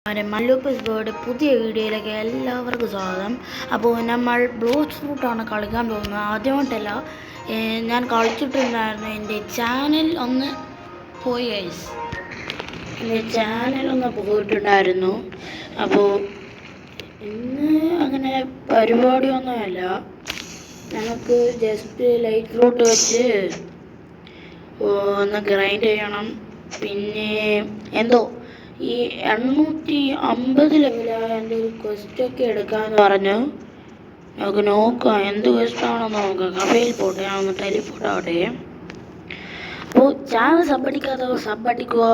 മല്ലൂപ്പസ് word പുതിയ വീഡിയോയിലേക്ക് എല്ലാവർക്കും സ്വാഗതം. അപ്പോൾ നമ്മൾ ബ്ലോച്ച് ഫ്രൂട്ടാണ് കളിക്കാൻ പോകുന്നത്. ആദ്യമായിട്ടല്ല, ഞാൻ കളിച്ചിട്ടുണ്ടായിരുന്നു. എൻ്റെ ചാനൽ ഒന്ന് പോയി ഗൈസ്, എൻ്റെ ചാനലൊന്ന് പോയിട്ടുണ്ടായിരുന്നു. അപ്പോൾ ഇന്ന് അങ്ങനെ പരിപാടിയൊന്നുമല്ല, നമുക്ക് ജസ്റ്റ് ലൈറ്റ് ഫ്രൂട്ട് വെച്ച് ഒന്ന് ഗ്രൈൻഡ് ചെയ്യണം. പിന്നെ എന്തോ ഈ 850 ലെവലായ എൻ്റെ ഒരു ക്വസ്റ്റൊക്കെ എടുക്കാമെന്ന് പറഞ്ഞു. നമുക്ക് നോക്കാം എന്ത് ക്വസ്റ്റാണെന്ന് നോക്കാം. കഫയിൽ പോട്ടെ, ഞാൻ ഒന്ന് ടെലിഫോൺ ആവട്ടെ. അപ്പോൾ ചാനൽ സബ് അടിക്കുക,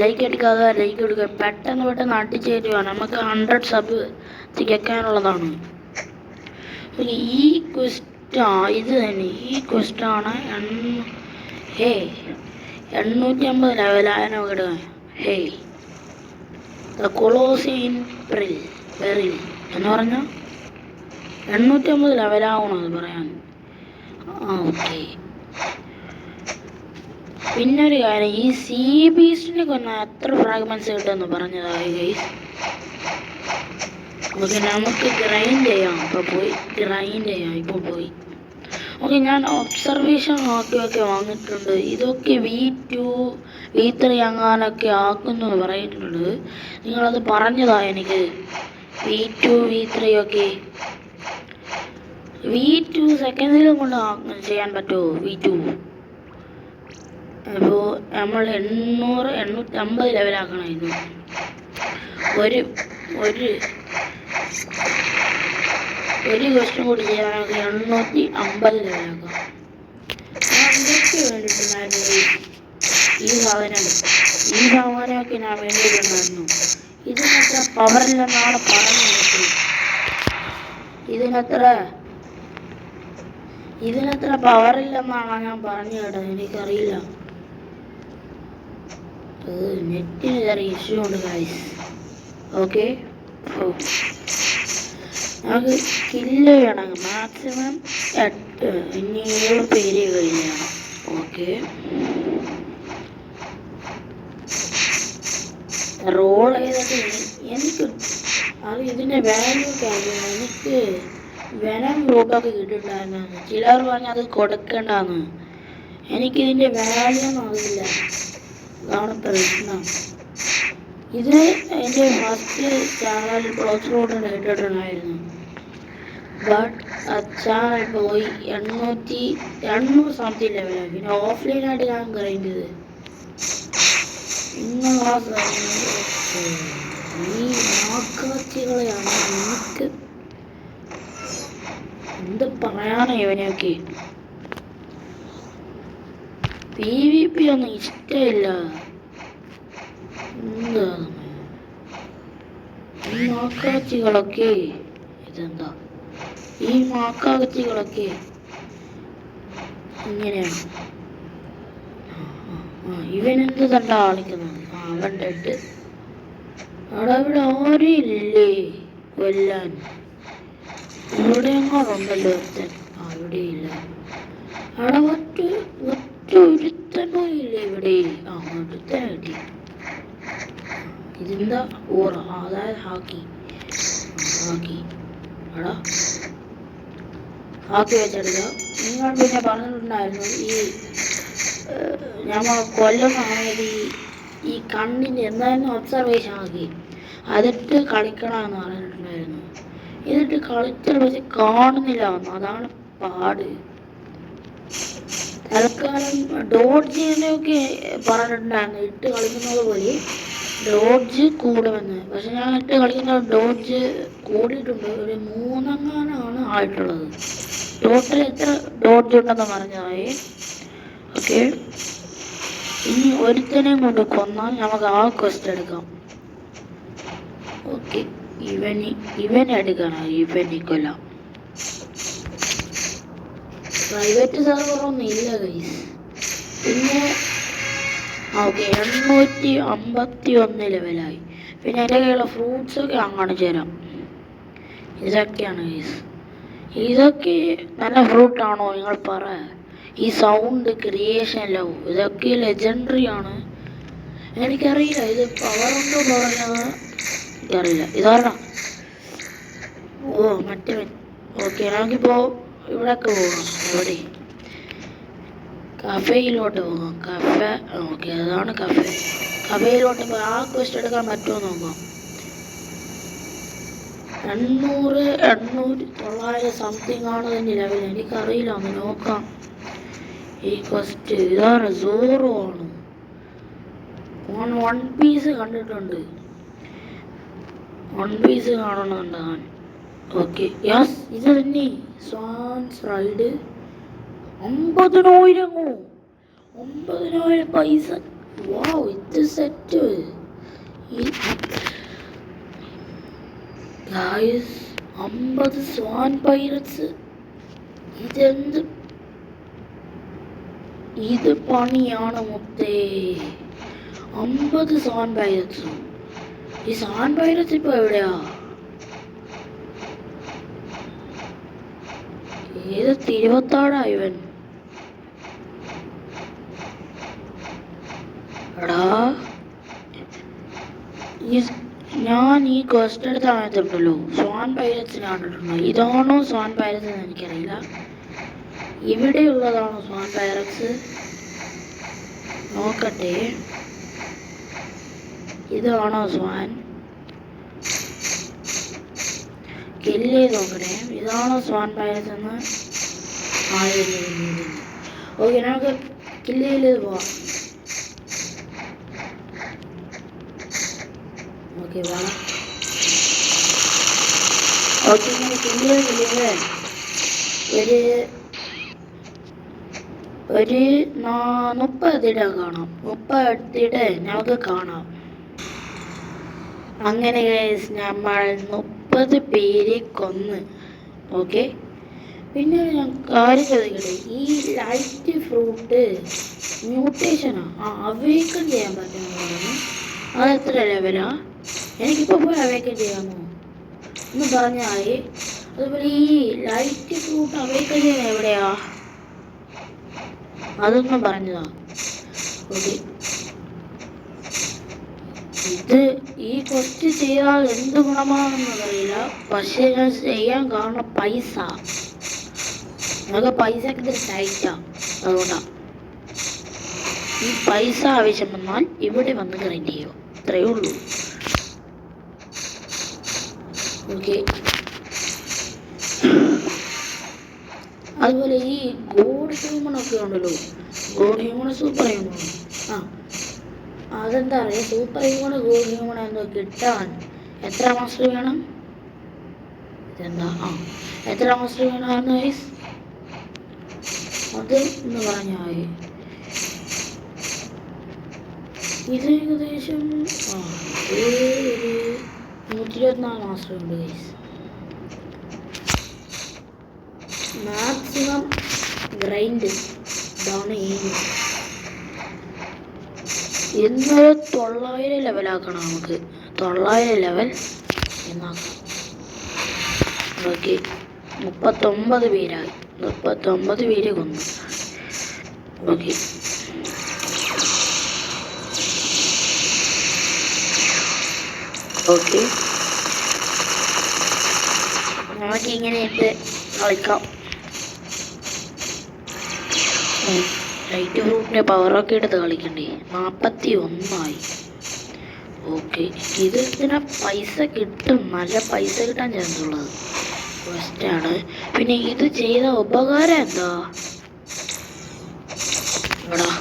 ലൈക്ക് അടിക്കാതെ ലൈക്ക് കൊടുക്കുക. പെട്ടെന്ന് അടിച്ചേരുക. നമുക്ക് 100 സബ് തികയ്ക്കാനുള്ളതാണ്. ഈ ക്വസ്റ്റ് ഇത് തന്നെ, ഈ ക്വസ്റ്റാണ് 850 ലെവലായ നമുക്ക് എടുക്കാം. ദ കൊളോസിയൻ പെറിൽ എന്ന് പറഞ്ഞാൽ 850 ലെവലാവണം അത് പറയാൻ. ഓക്കെ, പിന്നൊരു കാര്യം, ഈ സീ ബീസ്റ്റിനെ കൊന്നാൽ എത്ര ഫ്രാഗ്മെന്റ്സ് കിട്ടുമെന്ന് പറഞ്ഞതായി ഗൈസ്. ഓക്കെ, നമുക്ക് ഗ്രൈൻഡ് ചെയ്യാം. ഇപ്പോൾ പോയി. ഓക്കെ, ഞാൻ ഒബ്സർവേഷൻ ആക്കിയൊക്കെ വന്നിട്ടുണ്ട്. ഇതൊക്കെ V2 V3 അങ്ങാനൊക്കെ ആക്കുന്നു പറഞ്ഞിട്ടുണ്ട്. നിങ്ങളത് പറഞ്ഞതാ എനിക്ക്. V2 V3 ഒക്കെ V2 സെക്കൻഡിലും കൊണ്ട് ചെയ്യാൻ പറ്റുമോ? V2 അപ്പോൾ നമ്മൾ 850 ലെവലാക്കണമായിരുന്നു. ഒരു ക്വസ്റ്റ്യൻ കൂടി ചെയ്യാൻ നമുക്ക് 850 ലെവലാക്കാം. എന്തൊക്കെ വേണ്ടിയിട്ടുണ്ടായിരുന്നു? ഈ സാധനമൊക്കെ ഞാൻ വേണ്ടിയിട്ടുണ്ടായിരുന്നു. ഇതിനത്ര പവറില്ലെന്നാണ് പറഞ്ഞത്. ഇതിനത്ര പവറില്ലെന്നാണ് ഞാൻ പറഞ്ഞു കേട്ടത്. എനിക്കറിയില്ല, നെറ്റിന് ചെറിയ ഇഷ്യൂ ഉണ്ട് ഗൈസ്. ഓക്കെ, നമുക്ക് കില്ല് വേണം മാക്സിമം 8. ഇനി 7 പേര് കഴിഞ്ഞാണ്. ഓക്കെ, റോൾ ചെയ്തിട്ട് എനിക്ക് അത് ഇതിൻ്റെ വാല്യൂ ഒക്കെ അറിയാം. എനിക്ക് വെനം റൂട്ടൊക്കെ കിട്ടിയിട്ടുണ്ടായിരുന്നു. ചിലർ പറഞ്ഞ് അത് കൊടുക്കേണ്ടെന്ന്. എനിക്കിതിൻ്റെ വാല്യൂ ഒന്നും അറിയില്ല, അതാണ് പ്രശ്നം. ഇത് എൻ്റെ ഫസ്റ്റ് ചാനൽ ബ്ലോച്ച് റൂട്ട് ഇട്ടിട്ടുണ്ടായിരുന്നു. ബട്ട് ആ ചാനൽ പോയി 800 സംതിങ് ലെവലാണ്. പിന്നെ ഓഫ്ലൈനായിട്ട് ഞാൻ ഗ്രൈൻഡ് ചെയ്ത് ഈ നാക്കാച്ചികളെയാണ് എനിക്ക് എന്ത് പറയാനാ. ഇവനെയൊക്കെ PvP ഒന്നും ഇഷ്ടമില്ല. എന്താ ഈ മാക്കാച്ചികളൊക്കെ? ഇതെന്താ ഈ മാക്കാച്ചികളൊക്കെ ഇങ്ങനെയാണ്? ഇവനെന്ത് തണ്ടാ കളിക്കുന്നത്? അവൻ ഡെഡ്. അവിടെ ആരും ഇല്ലേ കൊല്ലാൻ? ഇവിടെ എങ്ങോട്ടുണ്ടല്ലോ ഒരുത്തൻ. ഇവിടെ ഇല്ല. അവിടെ ഒറ്റ ഒരുത്തനോ ഇല്ല ഇവിടെ. ഒരുത്തനെ കിട്ടി. ഇതെന്താ ഓറ? അതായത് ഹാക്കി എടാ, ഹാക്കി വെച്ചെടുക്കുക. നിങ്ങൾ പിന്നെ പറഞ്ഞിട്ടുണ്ടായിരുന്നു ഈ ഞമ്മൾ കൊല്ലുന്നതാണെങ്കിൽ ഈ കണ്ണിന് എന്തായാലും ഒബ്സർവേഷൻ ആക്കി അതിട്ട് കളിക്കണമെന്ന് പറഞ്ഞിട്ടുണ്ടായിരുന്നു. ഇതിട്ട് കളിച്ചാൽ പക്ഷെ കാണുന്നില്ല, അതാണ് പാട്. തൽക്കാലം ഡോഡ്ജ് ചെയ്യുന്നതൊക്കെ പറഞ്ഞിട്ടുണ്ടായിരുന്നു, ഇട്ട് കളിക്കുന്നത് പോലെ ഡോഡ്ജ് കൂടുമെന്ന്. പക്ഷെ ഞാൻ ഇട്ട് കളിക്കുന്ന ഡോഡ്ജ് കൂടിയിട്ടുണ്ട്. ഒരു 3 ആയിട്ടുള്ളത്. ടോട്ടൽ എത്ര ഡോഡ്ജ് ഉണ്ടെന്ന് പറഞ്ഞതായി. ഓക്കെ, ഇനി ഒരുത്തനെയും കൊണ്ട് കൊന്നാൽ നമുക്ക് ആ ക്വസ്റ്റ് എടുക്കാം. ഓക്കെ, ഇവനെ എടുക്കണം. ഇവനെ കൊല്ലാം. പ്രൈവറ്റ് സെർവറൊന്നും ഇല്ല ഗൈസ്. പിന്നെ ഓക്കെ, 851 ലെവലായി. പിന്നെ എൻ്റെ കയ്യിലുള്ള ഫ്രൂട്ട്സൊക്കെ കാണിച്ചു തരാം. ഇതൊക്കെയാണ് ഗൈസ്. ഇതൊക്കെ നല്ല ഫ്രൂട്ടാണോ നിങ്ങൾ പറ? ഈ സൗണ്ട് ക്രിയേഷൻ ലവ് ഇതൊക്കെ ലെജൻഡറി ആണ്. എനിക്കറിയില്ല ഇത് പവറുണ്ടോ പറഞ്ഞത്. എനിക്കറിയില്ല ഇതാരണ. ഓ മറ്റേ ഓക്കെ നമുക്കിപ്പോൾ ഇവിടെയൊക്കെ പോകാം. എവിടെ കഫേയിലോട്ട് പോകാം. കഫേ ഓക്കെ അതാണ് കഫേ. കഫേയിലോട്ട് പോയി ആ ക്വസ്റ്റ് എടുക്കാൻ പറ്റുമോ നോക്കാം. 800 800 900 സംതിങ് ആണ് അതിൻ്റെ ലെവൽ. എനിക്കറിയില്ല, ഒന്ന് നോക്കാം. ഈ ക്വസ്റ്റ് ഇതാണ് സോറോ ആണ്. വൺ പീസ് കണ്ടിട്ടുണ്ട്. വൺ പീസ് കാണുന്നുണ്ട് ഞാൻ. ഓക്കെ യെസ് ഇത് തന്നെ സ്വാൻസ് റൈഡ്. 50,000 50,000 പൈസ. വാവ് ഇത് സെറ്റ്. Guys 50 swan pirates. ഇതെന്ത് ഇത് പണിയാണ് മുത്തേ. 50 സ്വാൻ പൈററ്റ്സും. ഈ സ്വാൻ പൈററ്റ്സ് ഇപ്പൊ എവിടെയാ? ഏത് തിരുവത്താടാ ഇവൻ? എടാ ഞാൻ ഈ ക്വസ്റ്റ് എടുത്ത സമയത്തുണ്ടല്ലോ സ്വാൻ പൈററ്റ്സിനെ കണ്ടിട്ടുണ്ടോ? ഇതാണോ സ്വാൻ പൈററ്റ്സ് എന്ന് എനിക്കറിയില്ല. ഇവിടെയുള്ളതാണോ സ്വാൻ പൈററ്റ്സ്? നോക്കട്ടെ, ഇതാണോ സ്വാൻ? കില്ല് ചെയ്ത് നോക്കണേ. ഇതാണോ സ്വാൻ പൈററ്റ്സ് എന്ന്? ഓക്കെ നമുക്ക് കില്ല് ചെയ്ത് പോവാം. ഓക്കെ വാ. ഓക്കെ ഇങ്ങനെ കില്ല് ചെയ്തില്ലേ ഒരു 30 ഇടം കാണാം. 30 ഇടം നമുക്ക് കാണാം. അങ്ങനെ നമ്മൾ 30 പേരെ കൊന്ന്. ഓക്കെ പിന്നെ ഞാൻ കാര്യം ചോദിക്കട്ടെ, ഈ ലൈറ്റ് ഫ്രൂട്ട് മ്യൂട്ടേഷനാ അവേക്കൺ ചെയ്യാൻ പറ്റുന്നതാണ്. അത് എത്ര ലെവലാ? എനിക്കിപ്പോൾ പോയി അവേക്കൺ ചെയ്യാമോ എന്ന് പറഞ്ഞാൽ. അതുപോലെ ഈ ലൈറ്റ് ഫ്രൂട്ട് അവേക്കൺ ചെയ്യാൻ എവിടെയാ അതൊന്നും പറഞ്ഞതാ. ഓക്കെ ഇത് ഈ ക്വസ്റ്റ് ചെയ്താൽ എന്ത് ഗുണമാണെന്ന് അറിയില്ല. പക്ഷെ ഞാൻ ചെയ്യാൻ കാരണം പൈസ. നമുക്ക് പൈസക്ക് ഇത് ടൈറ്റാ. അതുകൊണ്ടാണ് ഈ പൈസ ആവശ്യം വന്നാൽ ഇവിടെ വന്ന് ഗ്രൈൻഡ് ചെയ്യുക. ഇത്രയേ ഉള്ളൂ. ഓക്കെ അതുപോലെ ഈ ഗോഡ് ഹ്യൂമണൊക്കെ ഉണ്ടല്ലോ, ഗോഡ് ഹ്യൂമൺ സൂപ്പർ ഹ്യൂമൺ. അതെന്താ പറയുക, സൂപ്പർ ഹ്യൂമൺ ഗോഡ് ഹ്യൂമൺ എന്തോ കിട്ടാൻ എത്ര മാസ്റ്റർ വേണം? ഇതെന്താ എത്ര മാസ്റ്റർ വേണമെന്ന് ഗൈസ് അത് എന്ന് പറഞ്ഞാൽ ഇത് ഏകദേശം 124 മാസ്റ്റർ ഉണ്ട് ഗൈസ്. മാക്സിമം ഗ്രൈൻഡ് ഇതാണ് എയിം. ഇന്ന് 900 ലെവലാക്കണം. നമുക്ക് 900 ലെവൽ എന്നാക്കാം. ഓക്കെ 39 പേരായി. 39 പേര് കൊന്നു. ഓക്കെ ഓക്കെ നമുക്ക് ഇങ്ങനെയിട്ട് കളിക്കാം. ലൈറ്റ് ഫ്രൂട്ടിൻ്റെ പവറൊക്കെ എടുത്ത് കളിക്കണ്ടേ. 41 ഓക്കെ ഇത് ഇതിനെ പൈസ കിട്ടും. നല്ല പൈസ കിട്ടാൻ ചാൻസ് ഉള്ളത് ഫസ്റ്റാണ്. പിന്നെ ഇത് ചെയ്ത ഉപകാരം എന്താ? എടാ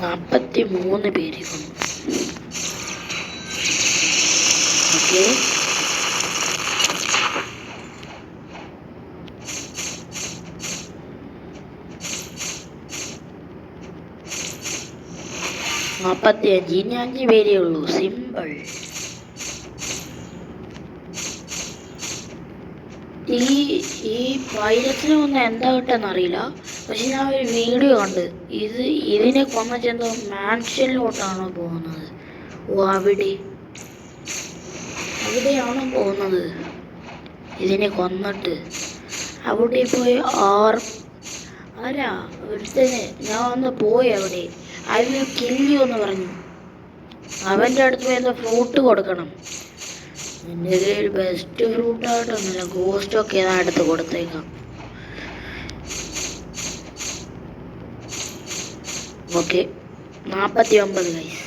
43 പേര് കൊന്നു. ഓക്കെ ഇനി 5 പേരേ ഉള്ളൂ. സിമ്പിൾ. ഈ പൈററ്റ്സിനെ ഒന്നും എന്താ കിട്ടാന്നറിയില്ല. പക്ഷെ ഞാൻ ഒരു വീഡിയോ കണ്ട് ഇതിനെ കൊന്ന ചെന്തോ മാൻഷനിലോട്ടാണോ പോകുന്നത്? അവിടെയാണോ പോകുന്നത്? ഇതിനെ കൊന്നിട്ട് അവിടെ പോയി അല്ല, ഒരുത്തന് ഞാൻ ഒന്ന് പോയി അവിടെ, ഐ വിൽ കിൽ യു എന്ന് പറഞ്ഞു. അവൻ്റെ അടുത്ത് എന്തോ ഫ്രൂട്ട് കൊടുക്കണം. എൻ്റെ കയ്യിൽ ബെസ്റ്റ് ഫ്രൂട്ടായിട്ടൊന്നുമില്ല, ഗോസ്റ്റൊക്കെ ഞാൻ എടുത്ത് കൊടുത്തേക്കാം. Okay 49 guys.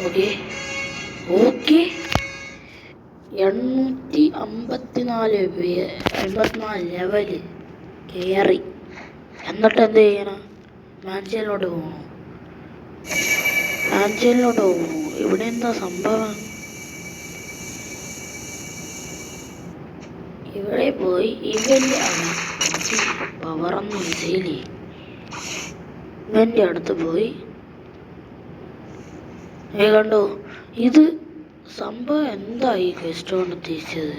Okay okay 854 level കയറി. എന്നിട്ട് എന്ത് ചെയ്യണം? മാൻഷനിലോട്ട് പോകണോ? മാൻഷനിലോട്ട് പോകണോ? ഇവിടെ എന്താ സംഭവം? ഇവിടെ പോയി ഇവൻ്റെ പവറൊന്നും ഇല്ലേ? ഇവൻ്റെ അടുത്ത് പോയി കണ്ടോ? ഇത് സംഭവം എന്താ ഈ ക്വസ്റ്റ് കൊണ്ട് ഉദ്ദേശിച്ചത്?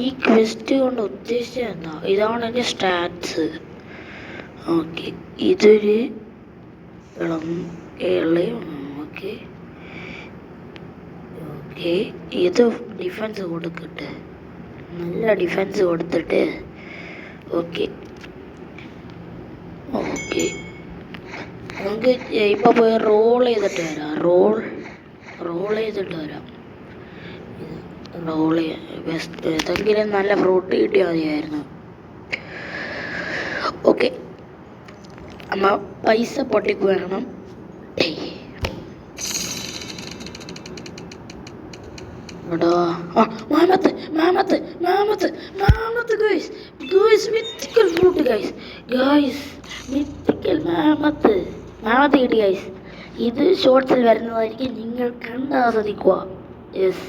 ഈ ക്വസ്റ്റ് കൊണ്ട് ഉദ്ദേശിച്ചത് എന്താ? ഇതാണ് എൻ്റെ സ്റ്റാറ്റ്സ്. ഓക്കെ, ഇതൊരു ഓക്കെ ഓക്കെ ഇത് ഡിഫൻസ് കൊടുക്കട്ടെ, നല്ല ഡിഫൻസ് കൊടുത്തിട്ട്. ഓക്കെ ഓക്കെ നമുക്ക് ഇപ്പോൾ പോയി റോൾ ചെയ്തിട്ട് വരാം. റോൾ ചെയ്തിട്ട് വരാം. റോൾ ഏതെങ്കിലും നല്ല ഫ്രൂട്ട് കിട്ടിയാൽ മതിയായിരുന്നു. ഓക്കെ, അമ്മ പൈസ പൊട്ടിക്ക് വേണം. മാമത്ത് കിട്ടി ഗൈസ്. ഇത് ഷോർട്സിൽ വരുന്നതായിരിക്കും, നിങ്ങൾ കണ്ടാസ്വദിക്കുക. യെസ്,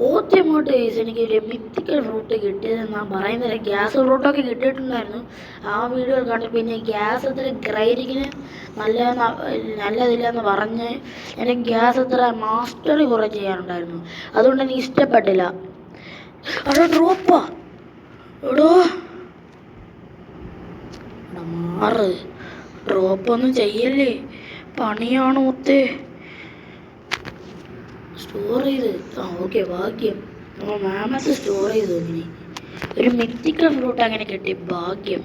ഓദ്യമായിട്ട് ഗൈസ് എനിക്ക് ഒരു മിത്തിക്കൽ ഫ്രൂട്ട് കിട്ടിയത്. ഞാൻ പറയുന്നില്ല, ഗ്യാസ് ഫ്രൂട്ടൊക്കെ കിട്ടിയിട്ടുണ്ടായിരുന്നു ആ വീഡിയോ കണ്ട്. പിന്നെ ഗ്യാസ് അത്ര ഗ്രൈഡിങ്ങിന് നല്ലതില്ലെന്ന് പറഞ്ഞ് എനിക്ക് ഗ്യാസ് അത്ര മാസ്റ്ററി കുറേ ചെയ്യാനുണ്ടായിരുന്നു, അതുകൊണ്ട് എനിക്ക് ഇഷ്ടപ്പെട്ടില്ല. അവിടെ ഡ്രോപ്പാ എടോ, മാറ്, ഡ്രോപ്പൊന്നും ചെയ്യല്ലേ, പണിയാണ് മുത്തേ. സ്റ്റോർ ചെയ്ത് ഓക്കെ, ഭാഗ്യം. മാമത്ത് സ്റ്റോർ ചെയ്തു. ഇങ്ങനെ ഒരു മിത്തിക്കൽ ഫ്രൂട്ട് അങ്ങനെ കിട്ടി, ഭാഗ്യം.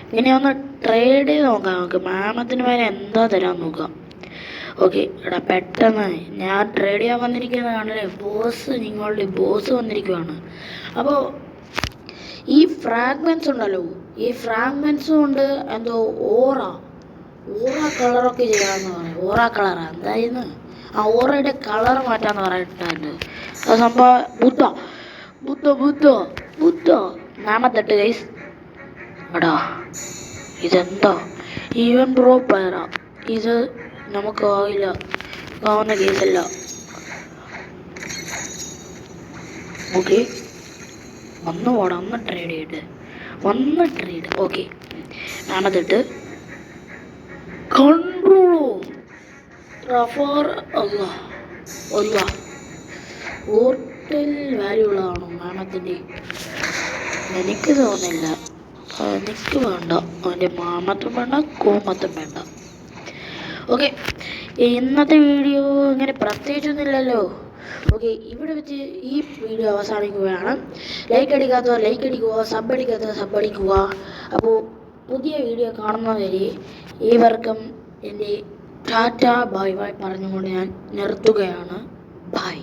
ഇങ്ങനെ ഒന്ന് ട്രേഡ് ചെയ്ത് നോക്കാം നമുക്ക്. മാമത്തിന് പേരെ എന്താ തരാൻ നോക്കാം. ഓക്കെ എടാ, പെട്ടെന്ന് ഞാൻ ട്രേഡ് ചെയ്യാൻ വന്നിരിക്കുന്നത് കാണല്ലേ, ബോസ്, നിങ്ങളുടെ ബോസ് വന്നിരിക്കുവാണ്. അപ്പോൾ ഈ ഫ്രാഗ്മെൻറ്റ്സ് ഉണ്ടല്ലോ, ഈ ഫ്രാഗ്മെൻറ്റ്സ് കൊണ്ട് എന്തോ ഓറ കളറൊക്കെ ചെയ്യാമെന്ന് പറയും. ഓറ കളറാണ് എന്തായിരുന്നു? ആ ഓറയുടെ കളർ മാറ്റാന്ന് പറഞ്ഞിട്ടുണ്ട്. അത് സംഭവം ബുദ്ധ നാമത്തെട്ട് ഗൈസ്. എടാ ഇതെന്താ? ഈവൻ ബ്രോ പ്ലെയറാ ഇത്, നമുക്ക് ആവുന്ന കേസല്ല. ഓക്കെ ഒന്ന് ട്രേഡ് ചെയ്തിട്ട് ട്രേഡ്. ഓക്കെ നാമത്തെട്ട് കൺട്രോളോ റഫർ ഹോട്ടൽ വാല്യൂ ഉള്ളതാണോ മാമത്തിൻ്റെ? എനിക്ക് തോന്നില്ല, എനിക്ക് വേണ്ട. അവൻ്റെ മാമത്തും വേണ്ട, കോമത്തും വേണ്ട. ഓക്കെ, ഇന്നത്തെ വീഡിയോ ഇങ്ങനെ പ്രത്യേകിച്ചൊന്നുമില്ലല്ലോ. ഓക്കെ, ഇവിടെ വെച്ച് ഈ വീഡിയോ അവസാനിക്കുകയാണ്. ലൈക്ക് അടിക്കാത്തവർ ലൈക്ക് അടിക്കുക, സബ് അടിക്കാത്തവർ സബ് അടിക്കുക. അപ്പോൾ പുതിയ വീഡിയോ കാണുന്നവരെ ഏവർക്കും എൻ്റെ ടാറ്റ ബൈ ബൈ പറഞ്ഞുകൊണ്ട് ഞാൻ നിർത്തുകയാണ്. ബൈ.